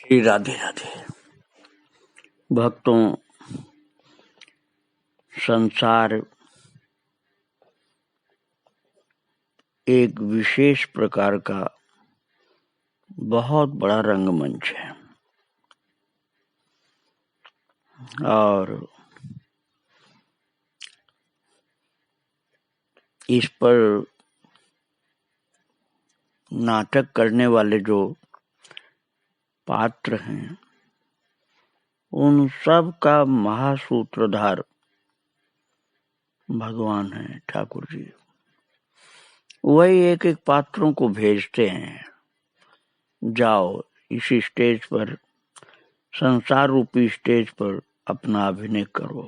श्री राधे राधे। भक्तों, संसार एक विशेष प्रकार का बहुत बड़ा रंगमंच है और इस पर नाटक करने वाले जो पात्र हैं उन सब का महासूत्रधार भगवान है, ठाकुर जी। वही एक एक पात्रों को भेजते हैं, जाओ इसी स्टेज पर, संसार रूपी स्टेज पर अपना अभिनय करो।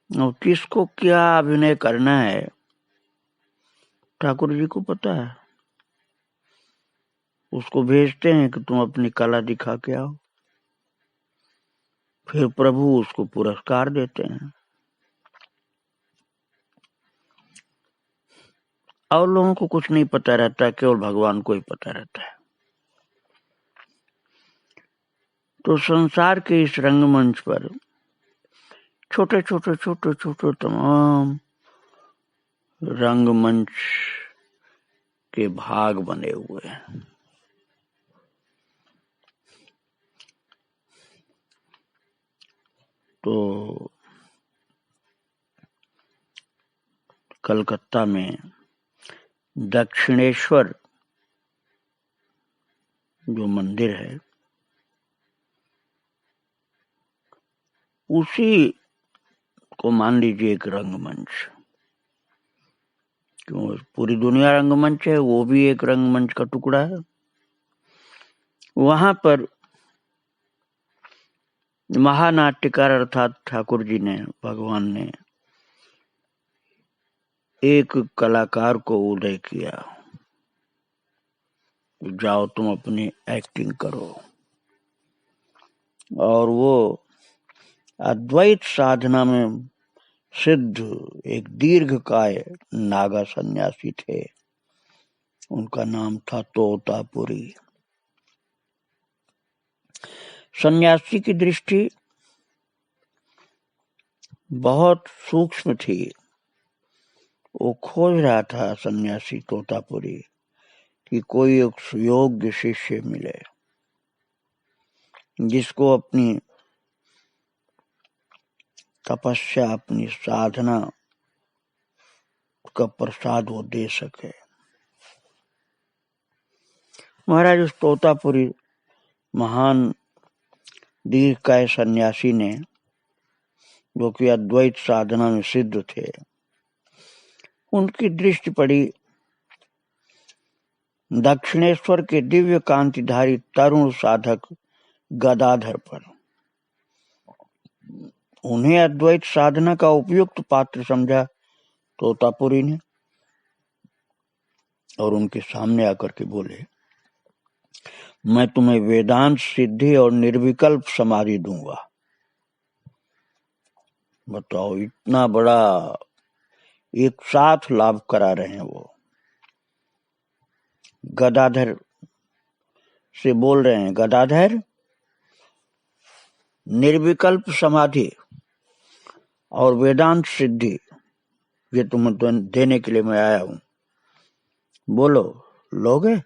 और किसको क्या अभिनय करना है ठाकुर जी को पता है। उसको भेजते हैं कि तुम अपनी कला दिखा के आओ, फिर प्रभु उसको पुरस्कार देते हैं और लोगों को कुछ नहीं पता रहता, केवल भगवान को ही पता रहता है। तो संसार के इस रंगमंच पर छोटे छोटे छोटे छोटे तमाम रंगमंच के भाग बने हुए हैं। तो कलकत्ता में दक्षिणेश्वर जो मंदिर है, उसी को मान लीजिए एक रंगमंच। क्यों पूरी दुनिया रंगमंच है, वो भी एक रंगमंच का टुकड़ा है। वहां पर महानाट्यकार अर्थात ठाकुर जी ने, भगवान ने एक कलाकार को उदय किया, जाओ तुम अपनी एक्टिंग करो। और वो अद्वैत साधना में सिद्ध एक दीर्घकाय नागा सन्यासी थे। उनका नाम था तोतापुरी। सन्यासी की दृष्टि बहुत सूक्ष्म थी। वो खोज रहा था सन्यासी तोतापुरी कि कोई एक सुयोग्य शिष्य मिले जिसको अपनी तपस्या, अपनी साधना का प्रसाद वो दे सके। महाराज उस तोतापुरी महान दीर्घकाय सन्यासी ने, जो कि अद्वैत साधना में सिद्ध थे, उनकी दृष्टि पड़ी दक्षिणेश्वर के दिव्य कांतिधारी तरुण साधक गदाधर पर। उन्हें अद्वैत साधना का उपयुक्त पात्र समझा तोतापुरी ने और उनके सामने आकर के बोले, मैं तुम्हें वेदांत सिद्धि और निर्विकल्प समाधि दूंगा। बताओ, इतना बड़ा एक साथ लाभ करा रहे हैं। वो गदाधर से बोल रहे हैं, गदाधर, निर्विकल्प समाधि और वेदांत सिद्धि ये तुम्हें देने के लिए मैं आया हूं, बोलो लोगे?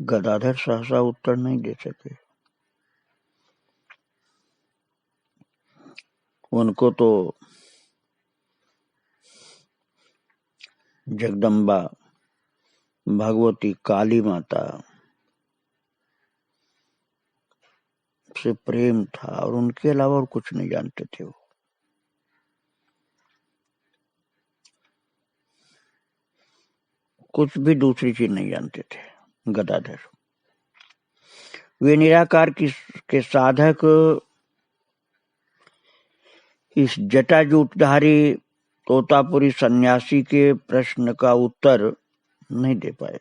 गदाधर सहसा उत्तर नहीं दे सके। उनको तो जगदम्बा भगवती काली माता से प्रेम था और उनके अलावा और कुछ नहीं जानते थे। वो कुछ भी दूसरी चीज नहीं जानते थे गदाधर। वे निराकार के साधक इस जटाजूटधारी तोतापुरी सन्यासी के प्रश्न का उत्तर नहीं दे पाए।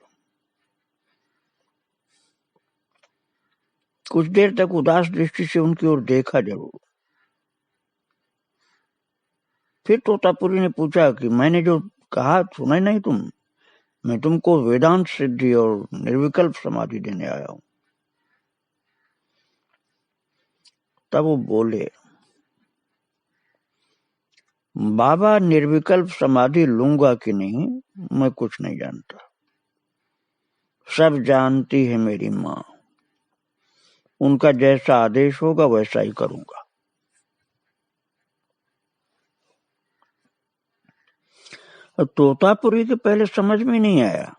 कुछ देर तक उदास दृष्टि से उनकी ओर देखा जरूर। फिर तोतापुरी ने पूछा कि मैंने जो कहा सुना नहीं तुम? मैं तुमको वेदांत सिद्धि और निर्विकल्प समाधि देने आया हूं। तब वो बोले, बाबा निर्विकल्प समाधि लूंगा कि नहीं मैं कुछ नहीं जानता, सब जानती है मेरी माँ, उनका जैसा आदेश होगा वैसा ही करूंगा। तोतापुरी के पहले समझ में नहीं आया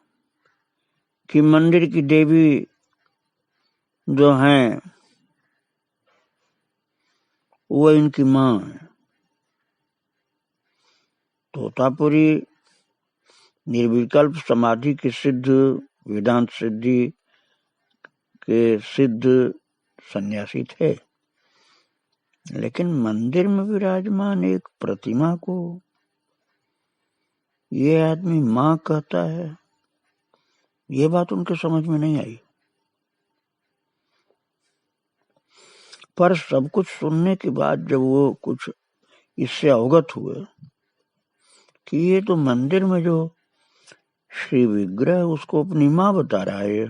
कि मंदिर की देवी जो हैं वो इनकी माँ है। तोतापुरी निर्विकल्प समाधि के सिद्ध, वेदांत सिद्धि के सिद्ध सन्यासी थे, लेकिन मंदिर में विराजमान एक प्रतिमा को ये आदमी माँ कहता है, ये बात उनके समझ में नहीं आई। पर सब कुछ सुनने के बाद जब वो कुछ इससे अवगत हुए कि ये तो मंदिर में जो श्री विग्रह उसको अपनी माँ बता रहा है,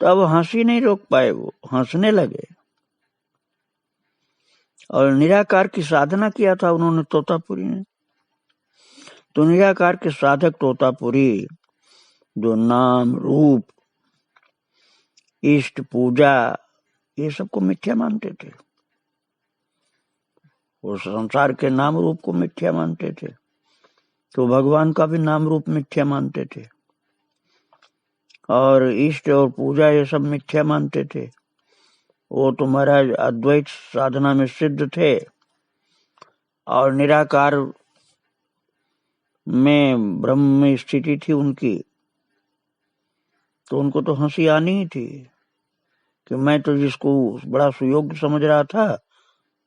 तब हंसी नहीं रोक पाए, वो हंसने लगे। और निराकार की साधना किया था उन्होंने, तोतापुरी ने। तो निराकार के साधक तोतापुरी जो नाम रूप इष्ट पूजा ये सबको मिथ्या मानते थे, वो संसार के नाम रूप को मिथ्या मानते थे, तो भगवान का भी नाम रूप मिथ्या मानते थे, और इष्ट और पूजा ये सब मिथ्या मानते थे। वो तो महाराज अद्वैत साधना में सिद्ध थे और निराकार में ब्रह्म में स्थिति थी उनकी, तो उनको तो हंसी आनी ही थी कि मैं तो जिसको बड़ा सुयोग्य समझ रहा था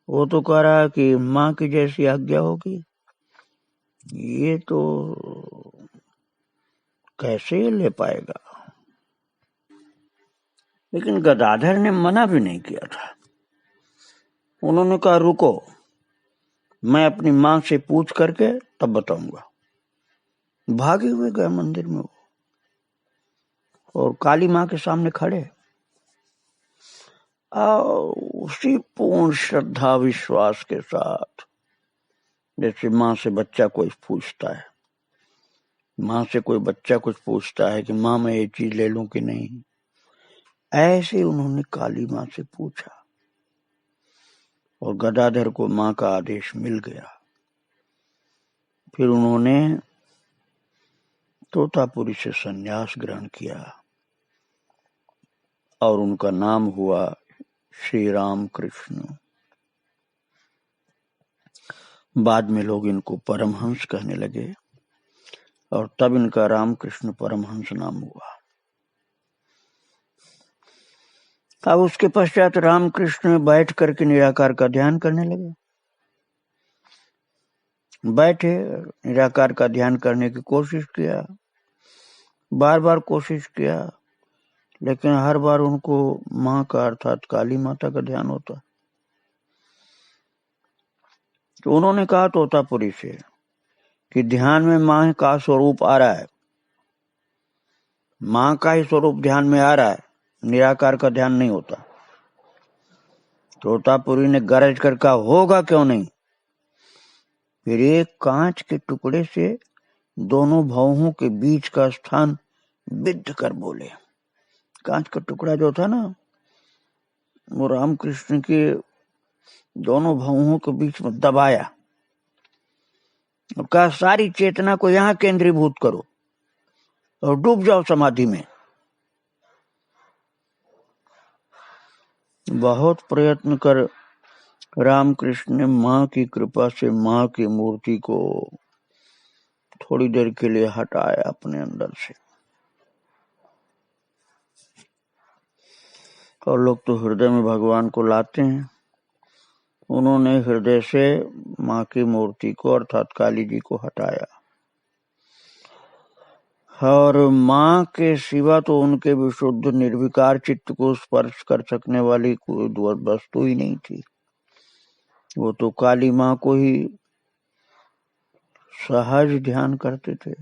वो तो कह रहा कि माँ की जैसी आज्ञा होगी, ये तो कैसे ले पाएगा। लेकिन गदाधर ने मना भी नहीं किया था, उन्होंने कहा रुको, मैं अपनी माँ से पूछ करके तब बताऊंगा। भागे हुए गए मंदिर में वो, और काली माँ के सामने खड़े, उसी पूर्ण श्रद्धा विश्वास के साथ जैसे माँ से बच्चा कोई पूछता है, माँ से कोई बच्चा कुछ पूछता है कि माँ मैं ये चीज ले लूं कि नहीं, ऐसे उन्होंने काली माँ से पूछा और गदाधर को माँ का आदेश मिल गया। फिर उन्होंने तोतापुरी से संन्यास ग्रहण किया और उनका नाम हुआ श्री राम कृष्ण। बाद में लोग इनको परमहंस कहने लगे और तब इनका रामकृष्ण परमहंस नाम हुआ। अब उसके पश्चात रामकृष्ण बैठ करके निराकार का ध्यान करने लगे। बैठे, निराकार का ध्यान करने की कोशिश किया, बार बार कोशिश किया, लेकिन हर बार उनको माँ का अर्थात काली माता का ध्यान होता। तो उन्होंने कहा तोतापुरी से कि ध्यान में माँ का स्वरूप आ रहा है, माँ का ही स्वरूप ध्यान में आ रहा है, निराकार का ध्यान नहीं होता। तोतापुरी ने गरज कर कहा होगा क्यों नहीं। फिर एक कांच के टुकड़े से दोनों भवों के बीच का स्थान विद्ध कर बोले। कांच का टुकड़ा जो था ना, वो रामकृष्ण के दोनों भवों के बीच में दबाया और कहा सारी चेतना को यहां केंद्रीभूत करो और डूब जाओ समाधि में। बहुत प्रयत्न कर रामकृष्ण ने माँ की कृपा से माँ की मूर्ति को थोड़ी देर के लिए हटाया अपने अंदर से। और लोग तो हृदय में भगवान को लाते हैं, उन्होंने हृदय से माँ की मूर्ति को अर्थात काली जी को हटाया और माँ के सिवा तो उनके विशुद्ध निर्विकार चित्त को स्पर्श कर सकने वाली कोई वस्तु ही नहीं थी। वो तो काली माँ को ही सहज ध्यान करते थे।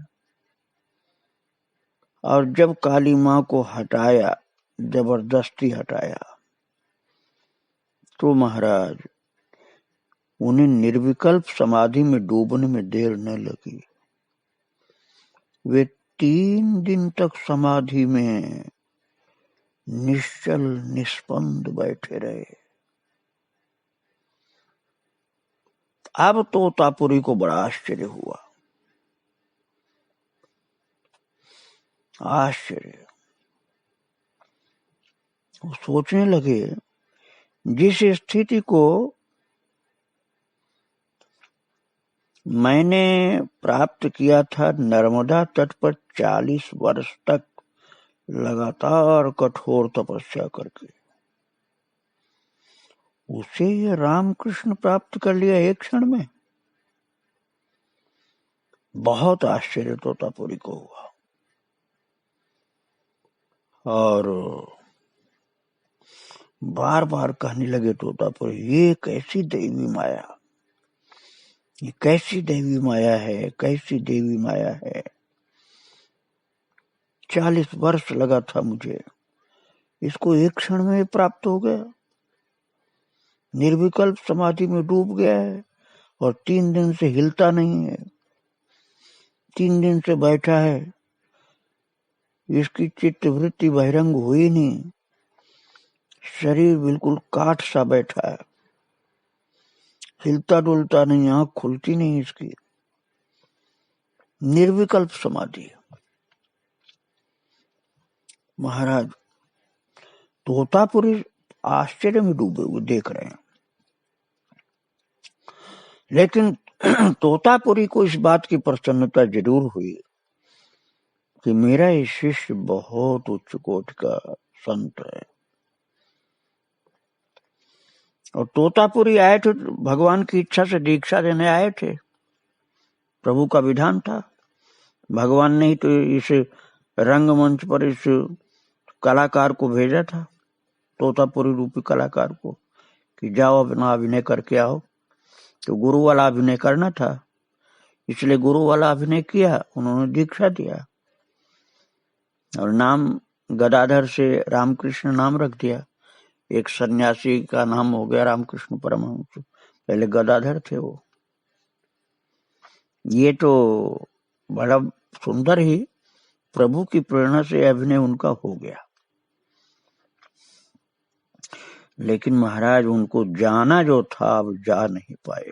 और जब काली माँ को हटाया, जबरदस्ती हटाया, तो महाराज उन्हें निर्विकल्प समाधि में डूबने में देर न लगी। वे 3 दिन तक समाधि में निश्चल निस्पंद बैठे रहे। अब तोतापुरी को बड़ा आश्चर्य हुआ। आश्चर्य। वो सोचने लगे, जिस स्थिति को मैंने प्राप्त किया था नर्मदा तट पर 40 वर्ष तक लगातार कठोर तपस्या करके, उसे ये रामकृष्ण प्राप्त कर लिया एक क्षण में। बहुत आश्चर्य तोतापुरी को हुआ। और बार बार कहने लगे तोतापुरी, ये कैसी दैवी माया, ये कैसी देवी माया है, कैसी देवी माया है। 40 वर्ष लगा था मुझे, इसको एक क्षण में प्राप्त हो गया। निर्विकल्प समाधि में डूब गया है और 3 दिन से हिलता नहीं है, 3 दिन से बैठा है, इसकी चित्त वृत्ति बहिरंग हुई नहीं, शरीर बिल्कुल काठ सा बैठा है, हिलता डुलता नहीं, आंख खुलती नहीं इसकी। निर्विकल्प समाधि। महाराज तोतापुरी आश्चर्य में डूबे हुए देख रहे हैं। लेकिन तोतापुरी को इस बात की प्रसन्नता जरूर हुई कि मेरा ये शिष्य बहुत उच्च कोटि का संत है। और तोतापुरी आए थे भगवान की इच्छा से, दीक्षा देने आए थे, प्रभु का विधान था। भगवान ने ही तो इस रंगमंच पर इस कलाकार को भेजा था, तोतापुरी रूपी कलाकार को, कि जाओ अपना अभिनय करके आओ। तो गुरु वाला अभिनय करना था, इसलिए गुरु वाला अभिनय किया, उन्होंने दीक्षा दिया और नाम गदाधर से रामकृष्ण नाम रख दिया। एक सन्यासी का नाम हो गया रामकृष्ण परमहंस, पहले गदाधर थे वो। ये तो बड़ा सुंदर ही प्रभु की प्रेरणा से अभिनय उनका हो गया। लेकिन महाराज उनको जाना जो था अब जा नहीं पाए।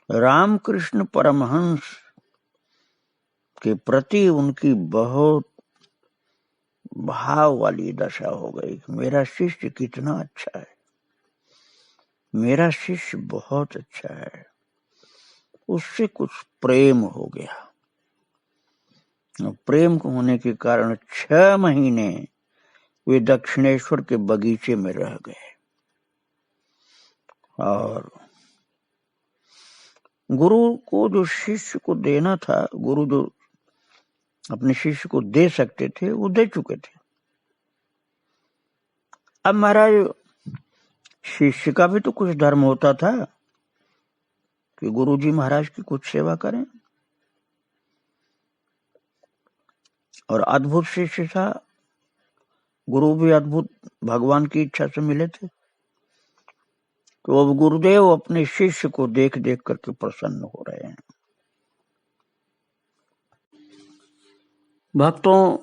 रामकृष्ण परमहंस के प्रति उनकी बहुत भाव वाली दशा हो गई। मेरा शिष्य कितना अच्छा है, मेरा शिष्य बहुत अच्छा है। उससे कुछ प्रेम हो गया। प्रेम होने के कारण 6 महीने वे दक्षिणेश्वर के बगीचे में रह गए। और गुरु को जो शिष्य को देना था, गुरु जो अपने शिष्य को दे सकते थे वो दे चुके थे। अब महाराज शिष्य का भी तो कुछ धर्म होता था कि गुरु जी महाराज की कुछ सेवा करें। और अद्भुत शिष्य था, गुरु भी अद्भुत भगवान की इच्छा से मिले थे। तो अब गुरुदेव अपने शिष्य को देख देख करके प्रसन्न हो रहे हैं। भक्तों,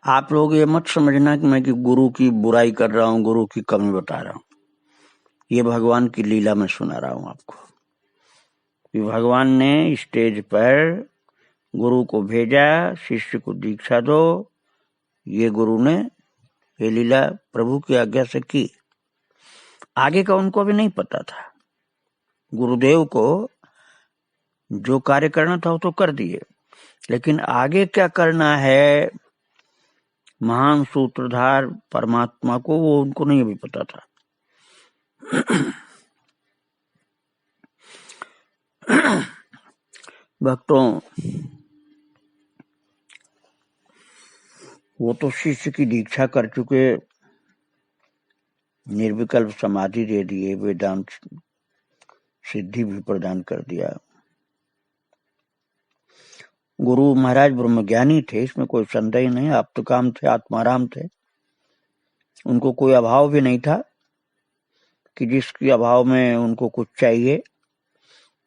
आप लोग ये मत समझना कि मैं गुरु की बुराई कर रहा हूं, गुरु की कमी बता रहा हूं। ये भगवान की लीला में सुना रहा हूं आपको कि भगवान ने स्टेज पर गुरु को भेजा, शिष्य को दीक्षा दो। ये गुरु ने ये लीला प्रभु की आज्ञा से की। आगे का उनको भी नहीं पता था। गुरुदेव को जो कार्य करना था वो तो कर दिए, लेकिन आगे क्या करना है महान सूत्रधार परमात्मा को, वो उनको नहीं भी पता था। भक्तों, वो तो शिष्य की दीक्षा कर चुके, निर्विकल्प समाधि दे दिए, वेदांत सिद्धि भी प्रदान कर दिया। गुरु महाराज ब्रह्मज्ञानी थे, इसमें कोई संदेह नहीं। आप तो काम थे, आत्माराम थे। उनको कोई अभाव भी नहीं था कि जिसके अभाव में उनको कुछ चाहिए।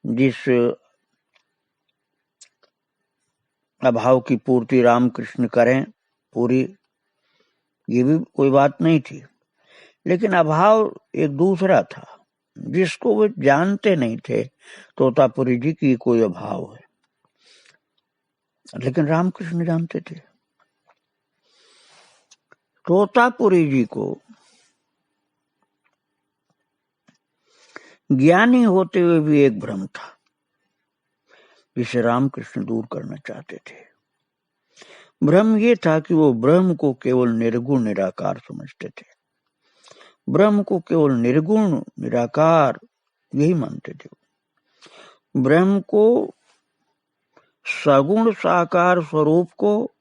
जिस अभाव की पूर्ति रामकृष्ण करें पूरी, ये भी कोई बात नहीं थी। लेकिन अभाव एक दूसरा था जिसको वे जानते नहीं थे, तोतापुरी जी की कोई अभाव है, लेकिन रामकृष्ण जानते थे। तोतापुरी जी को ज्ञानी होते हुए भी एक भ्रम था जिसे रामकृष्ण दूर करना चाहते थे। भ्रम ये था कि वो ब्रह्म को केवल निर्गुण निराकार समझते थे। ब्रह्म को केवल निर्गुण निराकार यही मानते थे। ब्रह्म को, सगुण साकार स्वरूप को,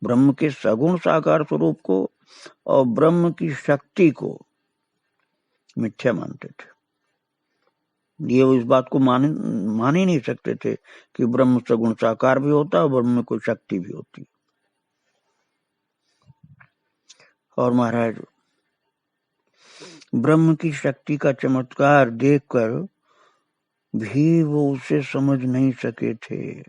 ब्रह्म के सगुण साकार स्वरूप को और ब्रह्म की शक्ति को मिथ्या मानते थे। ये इस बात को मान ही नहीं सकते थे कि ब्रह्म सगुण साकार भी होता और ब्रह्म में कोई शक्ति भी होती। और महाराज ब्रह्म की शक्ति का चमत्कार देखकर भी वो उसे समझ नहीं सके थे।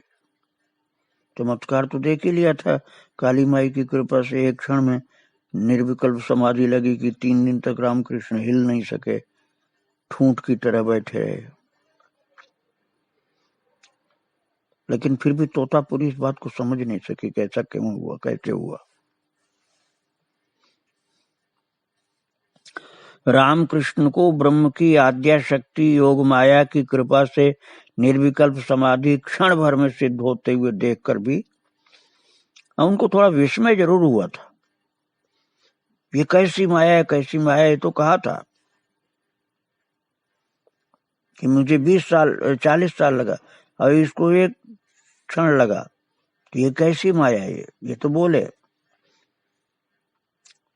चमत्कार तो देख ही लिया था, काली माई की कृपा से एक क्षण में निर्विकल्प समाधि लगी कि 3 दिन तक रामकृष्ण हिल नहीं सके, ठूंठ की तरह बैठे रहे। लेकिन फिर भी तोतापुरी इस बात को समझ नहीं सकी कि ऐसा क्यों हुआ, कैसे हुआ। रामकृष्ण को ब्रह्म की आद्या शक्ति योग माया की कृपा से निर्विकल्प समाधि क्षण भर में सिद्ध होते हुए देखकर भी उनको थोड़ा विस्मय जरूर हुआ था। ये कैसी माया है, कैसी माया है। तो कहा था कि मुझे 20 साल 40 साल लगा और इसको एक क्षण लगा, तो ये कैसी माया है, ये तो बोले।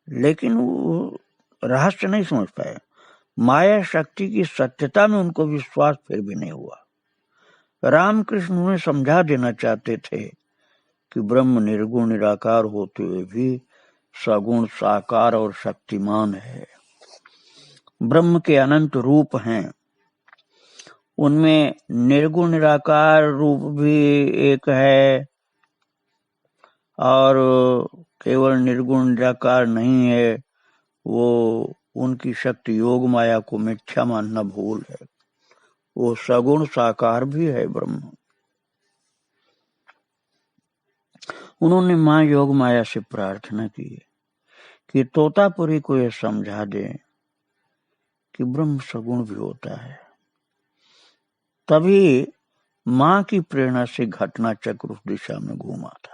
लेकिन वो रहस्य नहीं समझ पाए। माया शक्ति की सत्यता में उनको विश्वास फिर भी नहीं हुआ। रामकृष्ण उन्हें समझा देना चाहते थे कि ब्रह्म निर्गुण निराकार होते हुए भी सगुण साकार और शक्तिमान है। ब्रह्म के अनंत रूप हैं, उनमें निर्गुण निराकार रूप भी एक है और केवल निर्गुण निराकार नहीं है। वो उनकी शक्ति योग माया को मिथ्या मानना भूल है। वो सगुण साकार भी है ब्रह्म। उन्होंने मां योग माया से प्रार्थना की कि तोतापुरी को यह समझा दे कि ब्रह्म सगुण भी होता है। तभी मां की प्रेरणा से घटना चक्र उस दिशा में घूमा था।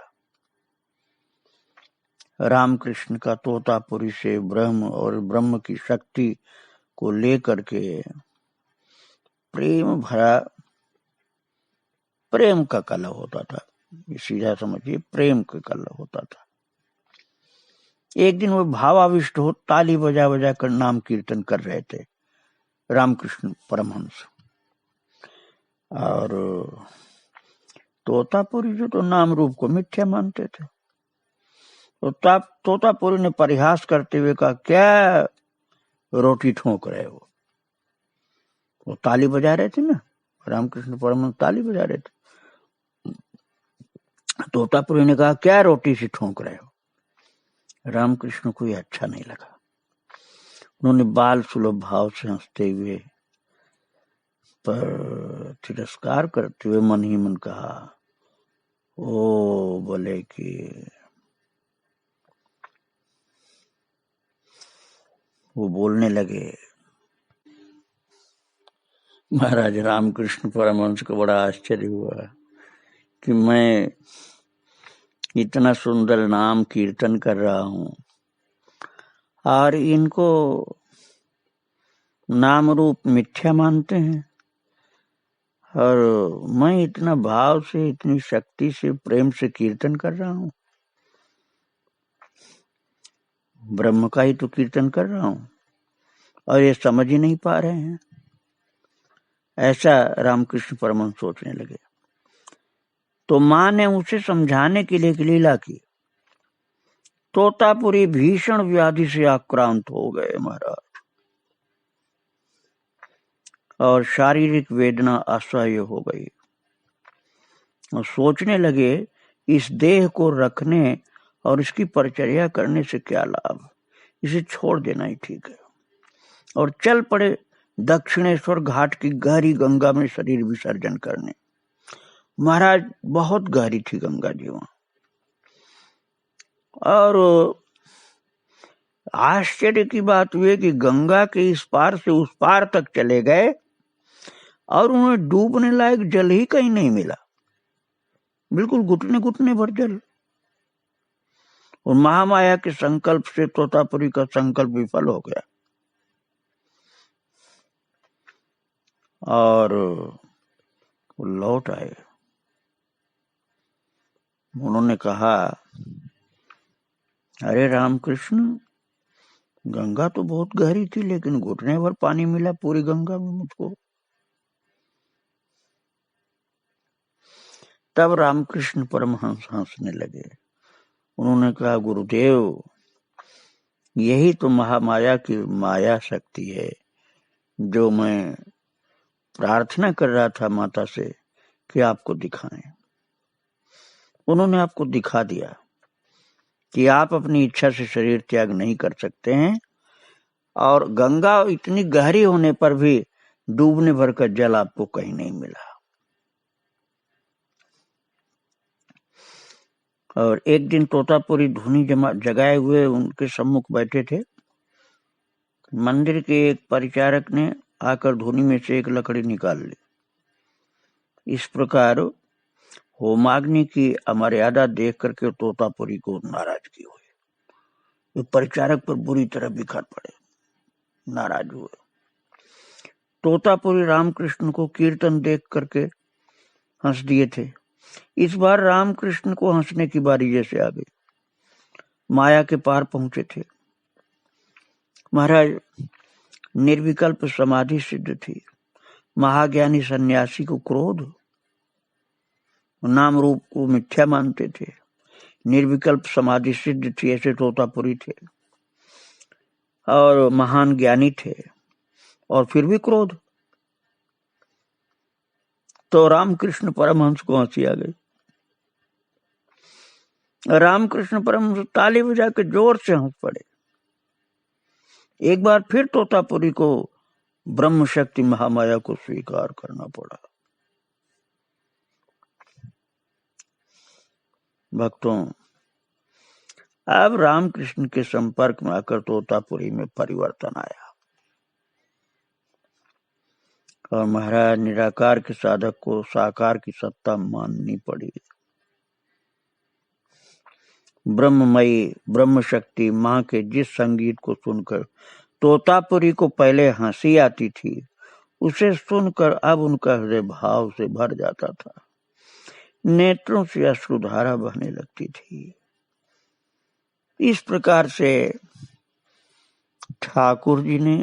रामकृष्ण का तोतापुरी से ब्रह्म और ब्रह्म की शक्ति को लेकर के प्रेम भरा, प्रेम का कलह होता था। सीधा समझिए, प्रेम का कलह होता था। एक दिन वो भावाविष्ट हो ताली बजा बजा कर नाम कीर्तन कर रहे थे रामकृष्ण परमहंस। और तोतापुरी जो तो नाम रूप को मिथ्या मानते थे। तो तोतापुरी ने परिहास करते हुए कहा, क्या रोटी ठोक रहे हो? वो ताली बजा रहे थे ना, रामकृष्ण परमहंस ताली बजा रहे थे। तोतापुरी ने कहा, क्या रोटी से ठोक रहे हो? रामकृष्ण को ये अच्छा नहीं लगा। उन्होंने बाल सुलभ भाव से हंसते हुए पर तिरस्कार करते हुए मन ही मन कहा, ओ बोले कि वो बोलने लगे। महाराज रामकृष्ण परमहंस को बड़ा आश्चर्य हुआ कि मैं इतना सुंदर नाम कीर्तन कर रहा हूं और इनको नाम रूप मिथ्या मानते हैं, और मैं इतना भाव से, इतनी शक्ति से, प्रेम से कीर्तन कर रहा हूं। ब्रह्म का ही तो कीर्तन कर रहा हूं और ये समझ ही नहीं पा रहे हैं। ऐसा रामकृष्ण परमहंस सोचने लगे। तो मां ने उसे समझाने के लिए एक लीला की। तोतापुरी भीषण व्याधि से आक्रांत हो गए महाराज, और शारीरिक वेदना असह्य हो गई, और सोचने लगे इस देह को रखने और इसकी परिचर्या करने से क्या लाभ, इसे छोड़ देना ही ठीक है। और चल पड़े दक्षिणेश्वर घाट की गहरी गंगा में शरीर विसर्जन करने। महाराज बहुत गहरी थी गंगा जी वहां, और आश्चर्य की बात हुई कि गंगा के इस पार से उस पार तक चले गए और उन्हें डूबने लायक जल ही कहीं नहीं मिला, बिल्कुल घुटने घुटने भर जल। और महामाया के संकल्प से तोतापुरी का संकल्प विफल हो गया, और वो लौट आए। उन्होंने कहा, अरे रामकृष्ण, गंगा तो बहुत गहरी थी लेकिन घुटने भर पानी मिला पूरी गंगा में मुझको। तब रामकृष्ण परमहंस हंसने लगे। उन्होंने कहा, गुरुदेव, यही तो महामाया की माया शक्ति है जो मैं प्रार्थना कर रहा था माता से कि आपको दिखाएं। उन्होंने आपको दिखा दिया कि आप अपनी इच्छा से शरीर त्याग नहीं कर सकते हैं, और गंगा इतनी गहरी होने पर भी डूबने भर का जल आपको कहीं नहीं मिला। और एक दिन तोतापुरी धुनी जगाए हुए उनके सम्मुख बैठे थे। मंदिर के एक परिचारक ने आकर धुनी में से एक लकड़ी निकाल ली। इस प्रकार होमाग्नि की अमर्यादा देख करके तोतापुरी को नाराजगी हुई। वे परिचारक पर बुरी तरह बिखर पड़े, नाराज हुए। तोतापुरी रामकृष्ण को कीर्तन देख करके हंस दिए थे। इस बार रामकृष्ण को हंसने की बारी जैसे आ गई। माया के पार पहुंचे थे महाराज। निर्विकल्प समाधि सिद्ध थी। महाज्ञानी सन्यासी को क्रोध, नाम रूप को मिथ्या मानते थे। निर्विकल्प समाधि सिद्ध थी, ऐसे तोतापुरी थे, और महान ज्ञानी थे, और फिर भी क्रोध। तो रामकृष्ण परमहंस को हंसी आ गई। रामकृष्ण परमहंस ताली बजा के जोर से हंस पड़े। एक बार फिर तोतापुरी को ब्रह्म शक्ति महामाया को स्वीकार करना पड़ा। भक्तों, अब रामकृष्ण के संपर्क में आकर तोतापुरी में परिवर्तन आया, और महाराज निराकार के साधक को साकार की सत्ता माननी पड़ी। ब्रह्ममयी ब्रह्म शक्ति मां के जिस संगीत को सुनकर तोतापुरी को पहले हंसी आती थी, उसे सुनकर अब उनका हृदय भाव से भर जाता था। नेत्रों से अश्रुधारा बहने लगती थी। इस प्रकार से ठाकुर जी ने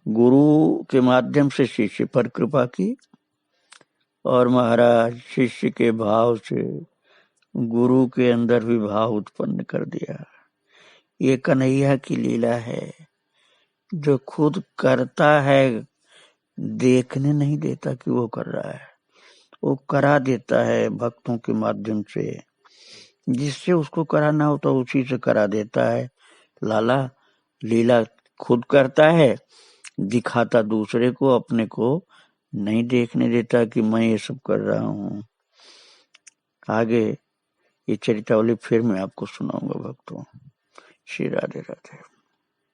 गुरु के माध्यम से शिष्य पर कृपा की, और महाराज शिष्य के भाव से गुरु के अंदर भी भाव उत्पन्न कर दिया। ये कन्हैया की लीला है, जो खुद करता है, देखने नहीं देता कि वो कर रहा है, वो करा देता है भक्तों के माध्यम से। जिससे उसको कराना होता उसी से करा देता है। लाला लीला खुद करता है, दिखाता दूसरे को, अपने को नहीं देखने देता कि मैं ये सब कर रहा हूँ। आगे ये चरितावली फिर मैं आपको सुनाऊंगा भक्तों। श्री राधे राधे।